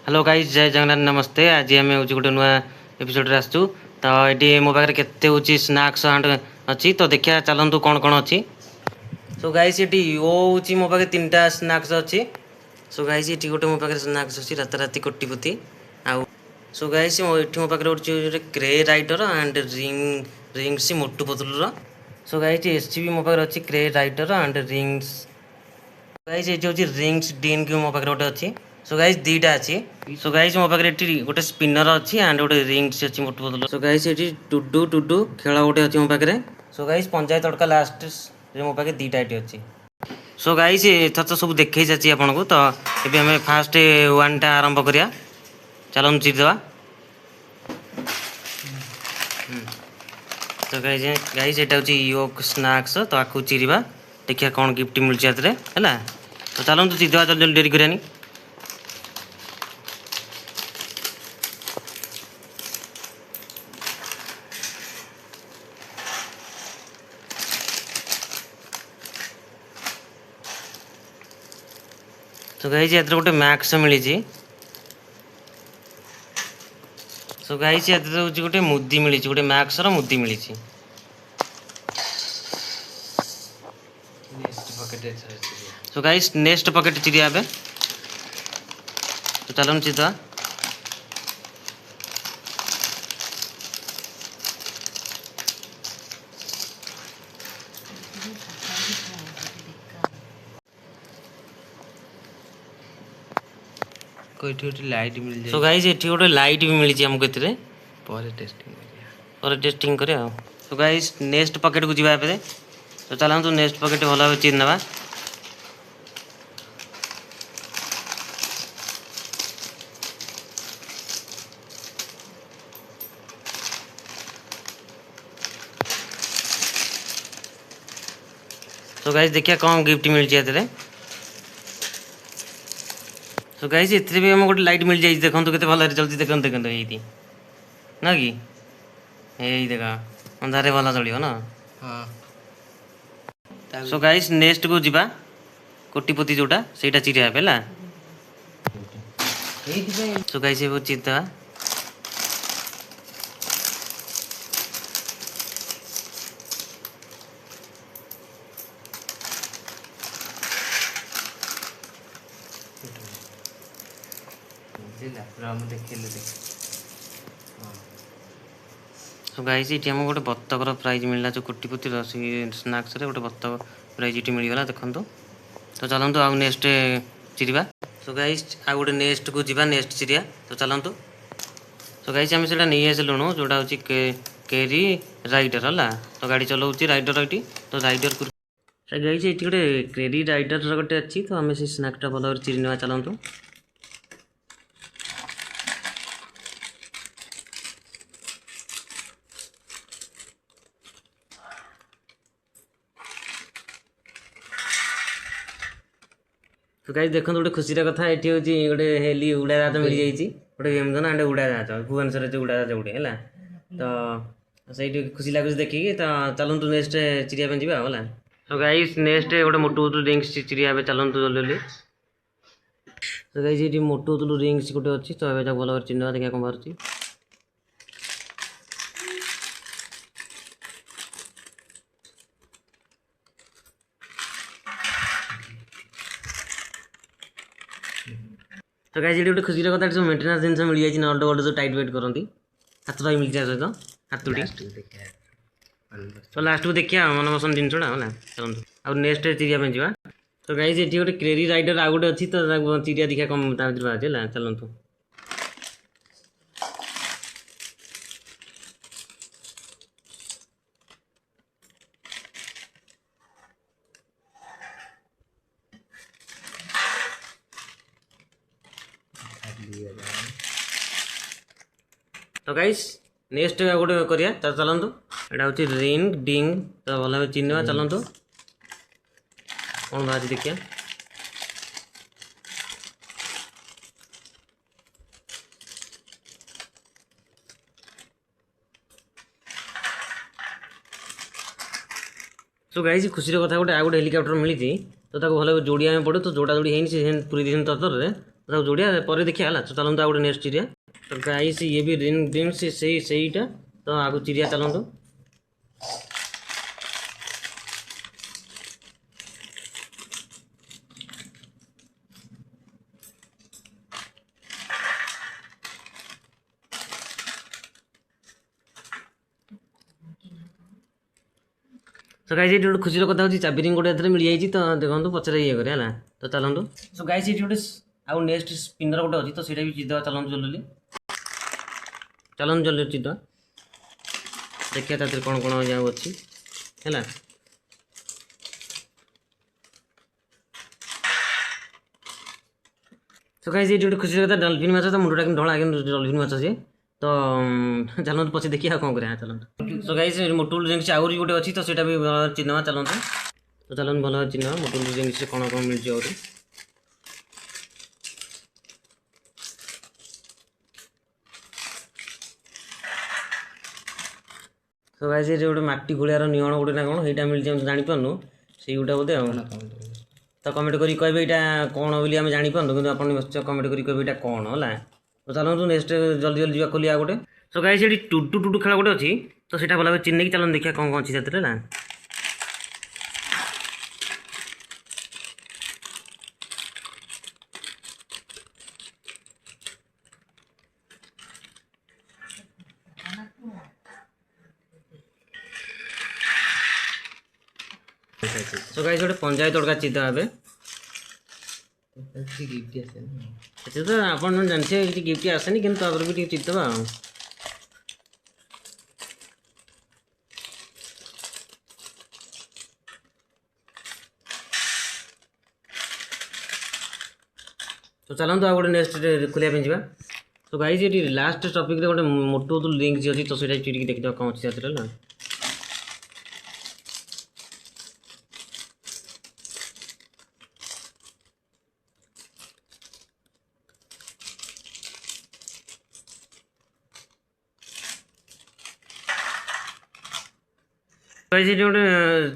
Hello guys, जय जगन्नाथ, नमस्ते। आज आम हूँ गोटे नुआ एपिसोड आसचु। तो ये मो पाखे केते हूँ स्नाक्स एंड अच्छी, तो देखिए चलतु कौन कौन अच्छी। सो गाइस ये ओ हूँ मो पाखे 3टा स्नाक्स अच्छी। सो गाइस ये गोटे मो पाखे स्नाक्स अच्छी राताराति कोटिपति आउ। सो गाइस ये मो पाखे गोटे क्रे राइडर एंड रिंग्स मोटू पतलूर। सो गाइस एससीबी मो पाखे अच्छी क्रे राइडर एंड रिंग्स। गाइस ये हूँ रिंग्स डीन की मो पाखे गोटे अच्छी। सो गाइस दीटा अच्छी। सो गाइस मो पाखे गोटे स्पिनर अच्छी एंड गोटे रिंग्स अच्छी मोटू पतलूर। सो गाइस ये टुडू टुडू खेल गोटे अच्छी मो पाखे। सो गाइस पंचायत तड़का लास्ट मो पाखे दीटा ये अच्छी। सो गाइस एथर तो सब देखई सारी आपन को। तो ये आम फास्ट वन टा आरंभ करिया। चलो चिरदेवा। तो गाइस एटा हूँ योक स्नाक्स। तो आपको चिरवा देखिए कौन गिफ्ट मिलूँ है। तो चलो चिरदेवा, जल्दी जल्दी डेरी करानी। तो गाइस एथर गोटे मैक्स मिली। सो गाइस एथर हूँ गोटे मुदी मिली, गोटे मैक्स रो मुदी मिली। सो गाइस नेक्स्ट पॉकेट चिरिया बे। तो चलो चिता। लाइट मिल। सो गाइस एठी गोटे लाइट भी मिली हमको एथिरे। पर टेस्टिंग करिया। सो गाइस नेक्स्ट पॉकेट को जीवा पे। तो चलो नेक्स्ट पॉकेट भल भाव चिर नवा। तो गाइस देखिए कौन गिफ्ट मिलती है। तो गाइस एथिरे भी हम गोटे लाइट मिल जाए। देखो केते भल चलती। देखो देखो ये ना कि यही देखा अंधारे भल चलियो ना। सो गाइस नेक्स्ट को जीवा कोटिपति जोटा सेटा चिरिया पेला। सो गाइस ये चिरता। सो गाइस ये आम गोटे बत्तकर प्राइज मिलला जो कोटिपति स्नाक्स रे गोटे बत्तक प्राइज ये मिलगला देखो। तो चलतु आउ नेक्स्ट चिरिबा। सो गाइस आ गोटे नेक्स्ट को जीवा नेक्स्ट चिरिया। तो चलतु। सो गाइस आम से नहीं आसलुणु जोटा हूँ केरी राइडर है। तो गाड़ी चलाऊँगी राइडर ये। तो राइडर को गाइस ये गोटे केरी राइडर गोटे अच्छी। तो आम से स्नाक्सटा भल भाव चिरी ना। चलतु। तो गाइस देखो गोटे खुशी कथा ये हूँ गोटे हेली उड़ाजाहाज मिल जाइए। गोटे व्यंजन एंड उड़ाजाहाज भुवनेश्वर जो उड़ाजाहाज उड़े है। तो सही खुशी लगुच देखिए। तो चलतु नेक्स्ट चिड़िया पे जावा है। तो गाइस नेक्स्ट गोटे मोटू पतलू रिंग्स चिड़िया पे चलतु जल्दी जल्दी। तो गाइस ये मोटू पतलू रिंग्स गोटे अच्छी। तो ये भल भाव चिन्ह देखिए कौन बाहर। तो गाइस ये गोटे खुशी कथा सब मेन्टेनान्स जिन मिल जाए। नल्ड गोल्ड जो टाइट वेट करती हाथ पाई मिलती सहित हाथुटी। तो लास्ट को देखिए मन पसंद जिनसा है। चलते आउ नेक्स्ट चिड़िया पे जावा। तो गाइस ये गोटे क्रेरी राइडर आउ गोटे अच्छी। तो चिड़िया देखिए कम बाहर है। चलतु। तो गाइस नेक्स्ट गोटे करिया। तो चलतु एटा हूँ रिंग डिंग। तो भल भाव चिन्हवा। चलतु कौन बाहर देखिए। सो गाइस खुशी कथा गोटे आ गोटे हेलिकप्टर मिली। तो भल जोड़िया पड़े। तो जोड़ा जोड़ी है पूरी दिन तरतर तो जोड़िया पर देखिए है तो चलते गोटे नेक्स्ट चिड़िया तो गाइस ये भी रिंग सेईटा तो आगु चिड़िया चलतु सो गाइस ये गोटे खुशी कथा होची चाबी रिंग गोटे एथरे मिल जाई तो देखंतु पछरे ये करे हला तो चलंतु सो गाइस ये गोटे आउ नेक्स्ट स्पिनर गोटे अछि तो सेटा भी चिदा चलंतु जल्दी चलंतु जल्दी चिदा देखिए तातिर कोन कोन जाउ अछि हला सो गाइस ये गोटे खुशी कथा डॉल्फिन माछ तो मुंडटा कि ढोला कि डॉल्फिन माछ छै तो चलते पचे देखिए कौन करें चलते सो गाइस मोटुल जिनिस आउरी गोटे अच्छी तो सेटा भी चिन्हवा चलते तो चलते भल चिन्ह मोटुल जिनिस कौन कौन मिल आउरी सो गाइस ये गोटे माटी घोड़ियार नियण गोटे ना कौन यहाँ मिल जाए जापारू से गोटे बोधे तो कमेंट करी कहे यहाँ कौन बोली आम जापारू कि आप निश्चय कमेंट करी कहे यहाँ कौन है तो चलते नेक्स्ट जल्दी जल्दी जा खोलिया गोटे सो गाइस ये टुटु टुटु खेल गोटे अच्छी तो सीटा भल भाव चिन्ह चलन देखिए कौन कौन अच्छी से ना सो गाइस गोटे पंजाबी तड़का चिता हे तो आप जानते गिफ्ट आसेनी कि भी चितवा तो चलते आ गए नेक्स्ट खोलिया जा तो गाइस ये लास्ट टॉपिक रे गोटे मोटू लिंक जी अच्छी तो सीटा चिड़िकी देखिए कौन अच्छी से ना गाइस गोटे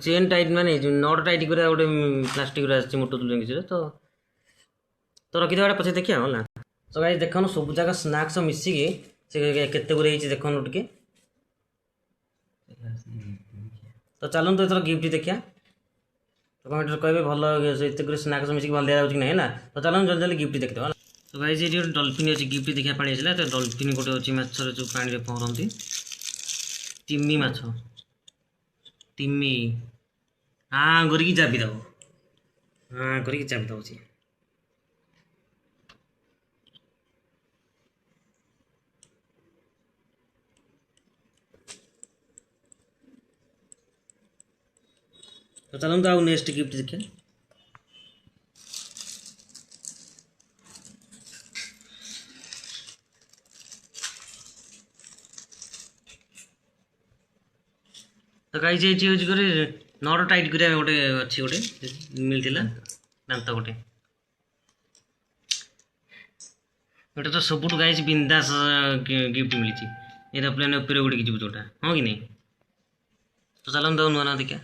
चेन टाइट माने नट टाइट कर गोटे प्लास्टिक मोटू लिंक तो रखी देवा पचे देखिए है तो गाइस देखो सब जगह स्नाक्स मिसिकी से केते गुरे देखो टे तो चलते एथर गिफ्ट देखिया तो कमेंट कहे भल स्नाक्स मिसिक भल दिया कि ना तो चलते जल्दी जल्दी गिफ्ट देखते तो गाइस ये गोटे डॉल्फिन अच्छी गिफ्ट देखिए पानी आसला तो डॉल्फिन गोटे अच्छी माछर जो पानी पहरती तिमी माछ तिमी हाँ करिकी चाबी दब हाँ करिकी चाबी दब तो चलते आउ नेक्स्ट गिफ्ट देखिए तो गाइस ये नट टाइट कर गोटे अच्छी गोटे मिलता दांत गोटे गोटे तो सब गाइस बिंदास गिफ्ट मिली एरोप्लेन ऊपर उड़ी जीव जोटा हाँ कि नहीं तो चलते नुआ ना देखिए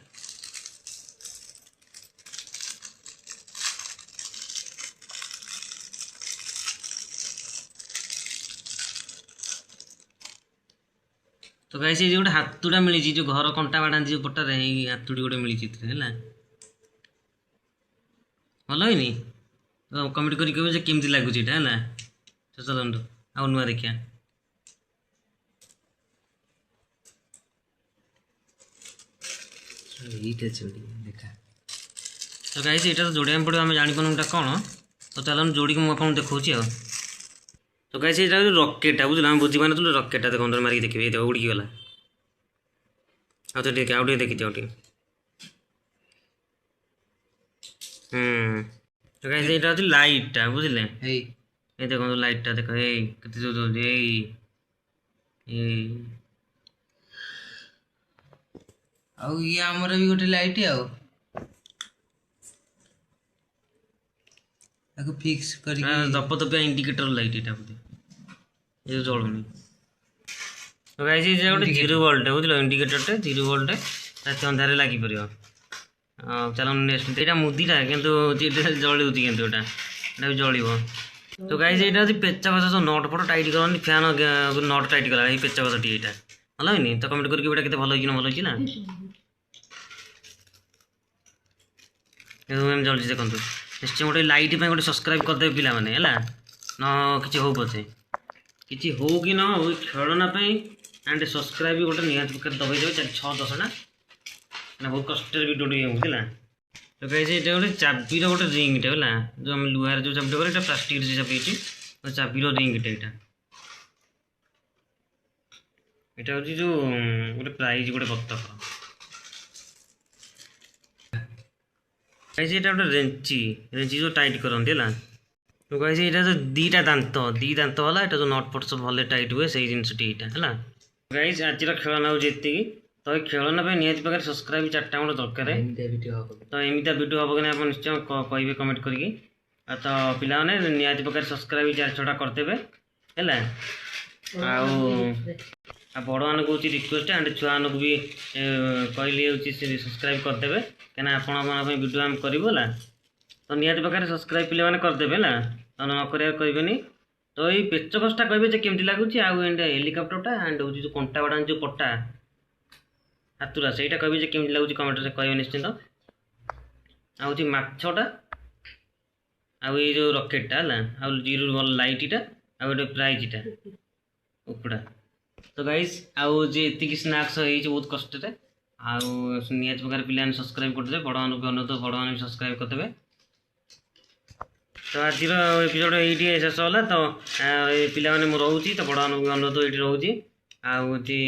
तो गाइस ये गोटे हाथुड़ा मिली जो घर कंटा बाड़ा जो पटार हाथुड़ी गोटे मिली है भल है तो कमेंट करी कहे केमती लगुच है ना तो चलते आउ नुआ देखिया तो गाइस ये तो जोड़िया पड़ो आम जापारूटा कौन तो चल जोड़ी मुझे देखा तो गाइस ये रॉकेटा बुझल आम बुझी पान रॉकेटा देखो मारिक देखिए उड़ी गला आउटे देखी दियो तो गाइस ये लाइटा बुझले ये देखो लाइटा देख केते जो आउ ये हमर भी गोटे लाइट आको फिक्स करी दप दपिया इंडिकेटर लाइट एटा बोधे ये जळुनी तो गाइस ये गोटे 0 वोल्ट बुझलो इंडिकेटर 0 वोल्ट रात अंधारे लागी परियो चलो नेक्स्ट एटा मुदीटा किंतु जेटा जळुची किंतु एटा भी जळिबो तो गाइस एटा होची पेचा भाषा जो नट फट टाइट करनी फैन नट टाइट करा ए पेचा भाषा टी एटा भलो होइनी तो कमेंट करके बेटा केते भलो होई ना भलो होई ना ए हम जल्दी देखंतु निश्चय गोटे लाइट पे गोटे सब्सक्राइब कर देबे पिला माने हला न किछि हो पछे किछि हो कि न हो खेलना पे एंड सब्सक्राइब भी गोटे निहात कर दबाई देबे 6 10 ना ना बहुत कष्ट वीडियो टी होइला तो गाइस एटा गोटे चाबीर गोटे रिंग टे हला जो हम लुहार जो चाबी करे एटा प्लास्टिक से चाबी छि तो चाबीर रिंग टे एटा एटा होची जो गोटे प्राइज गोटे बत्तख गाइस एटा गोटे रेंची जो टाइट करंती हला तो गाइस एटा जो दीटा दांत वाला एटा जो नट फट सब भले टाइट हुए सही जिनिस टी एटा हला गाइस आज खेलना हो जेती तो खेलना पे निहाती प्रकार सब्सक्राइब 4टा गोटे दरकार तो एमिता वीडियो हम कि आप निश्चय कहे कमेंट करी तो पिला मैंने निहाती प्रकार सब्सक्राइब 4-6टा करदेवे है बड़ मान को रिक्वेस्ट एंड छुआ मानक भी कहली सब्सक्राइब करदेवे कहीं आपण वीडियो आम करूँ तो निहाती प्रकार सब्सक्राइब पिला मैंने करदेवे है न करें तो ये पेच कष्टा कहे केमती लगुच हेलिकप्टरटा एंड हूँ जो कंटा बड़ा जो पट्टा हाथुरा से कहे केमती लगुच कमेंट कहे निश्चिंत आउँ मछटा आउ ये जो रकेटा है आउ जीरो लाइटा आउ गोटे प्राइजटा उपड़ा तो गाइस आउ जे एतिक स्नाक्स हो बहुत कष्ट आउ निहाती प्रकार पिला सब्सक्राइब करदे बड़ मान अनुरोध बड़ मान सब्सक्राइब करदे तो आज एपिसोड ये शेष होला तो पिला माने रोची तो बड़ अनुरोध ये रोची आउची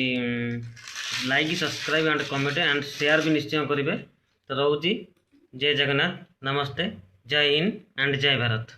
like subscribe and comment and share भी निश्चय करेंगे तो रोची जय जगन्नाथ नमस्ते जय हिंद एंड जय भारत।